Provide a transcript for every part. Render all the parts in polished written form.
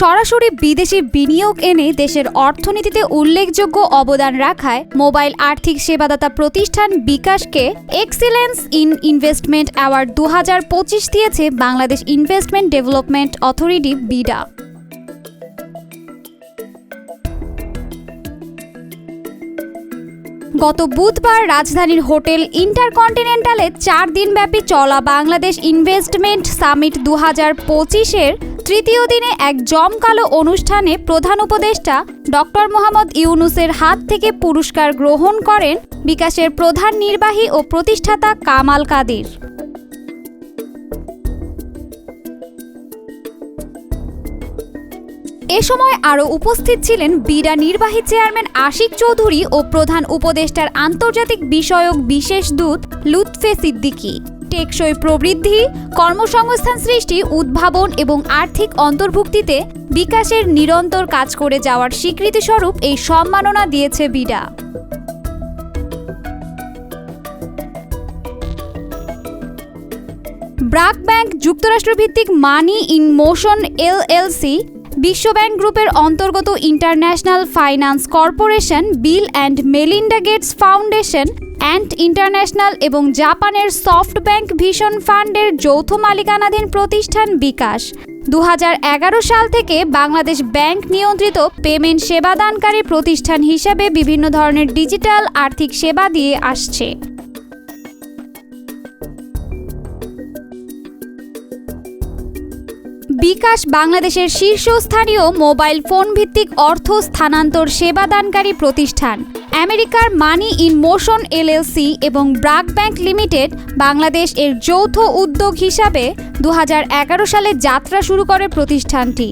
সরাসরি বিদেশি বিনিয়োগ এনে দেশের অর্থনীতিতে উল্লেখযোগ্য অবদান রাখায় মোবাইল আর্থিক সেবাদাতা প্রতিষ্ঠান বিকাশকে এক্সিলেন্স ইন ইনভেস্টমেন্ট অ্যাওয়ার্ড 2025 দিয়েছে Bangladesh investment development authority BIDA. গত বুধবার রাজধানীর হোটেল ইন্টারকন্টিনেন্টালে 4 দিনব্যাপী চলা বাংলাদেশ ইনভেস্টমেন্ট সামিট 2025-এর তৃতীয় দিনে এক জমকালো অনুষ্ঠানে প্রধান উপদেষ্টা ডক্টর মোহাম্মদ ইউনূসের হাত থেকে পুরস্কার গ্রহণ করেন বিকাশের প্রধান নির্বাহী ও প্রতিষ্ঠাতা কামাল কাদির। এ সময় আরও উপস্থিত ছিলেন বিডা নির্বাহী চেয়ারম্যান আশিক চৌধুরী ও প্রধান উপদেষ্টার আন্তর্জাতিক বিষয়ক বিশেষ দূত লুৎফে সিদ্দিকী। টেকসই প্রবৃদ্ধি, কর্মসংস্থান সৃষ্টি, উদ্ভাবন এবং আর্থিক অন্তর্ভুক্তিতে বিকাশের নিরন্তর কাজ করে যাওয়ার স্বীকৃতিস্বরূপ এই সম্মাননা দিয়েছে বিডা। ব্রাক ব্যাংক যুক্তরাষ্ট্রভিত্তিক মানি ইন মোশন এলএলসি, বিশ্বব্যাংক গ্রুপের অন্তর্গত international finance corporation, bill and Melinda Gates foundation and international এবং জাপানের সফট ব্যাংক ভিশন ফান্ডের যৌথ মালিকানাধীন প্রতিষ্ঠান বিকাশ 2011 সাল থেকে বাংলাদেশ ব্যাংক নিয়ন্ত্রিত পেমেন্ট সেবাদানকারী প্রতিষ্ঠান হিসাবে বিভিন্ন ধরনের ডিজিটাল আর্থিক সেবা দিয়ে আসছে। বিকাশ বাংলাদেশের শীর্ষস্থানীয় মোবাইল ফোন ভিত্তিক অর্থ স্থানান্তর সেবাদানকারী প্রতিষ্ঠান। আমেরিকার মানি ইন মোশন এলএলসি এবং ব্রাক ব্যাংক লিমিটেড বাংলাদেশ এর যৌথ উদ্যোগ হিসাবে 2011 সালে যাত্রা শুরু করে প্রতিষ্ঠানটি।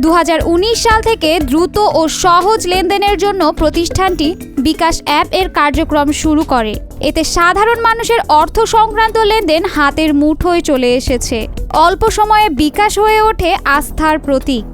2019 সাল থেকে দ্রুত ও সহজ লেনদেনের জন্য প্রতিষ্ঠানটি বিকাশ অ্যাপ এর কার্যক্রম শুরু করে। এতে সাধারণ মানুষের অর্থ সংক্রান্ত লেনদেন হাতের মুঠোয় চলে এসেছে। অল্প সময়ে বিকাশ হয়ে ওঠে আস্থার প্রতীক।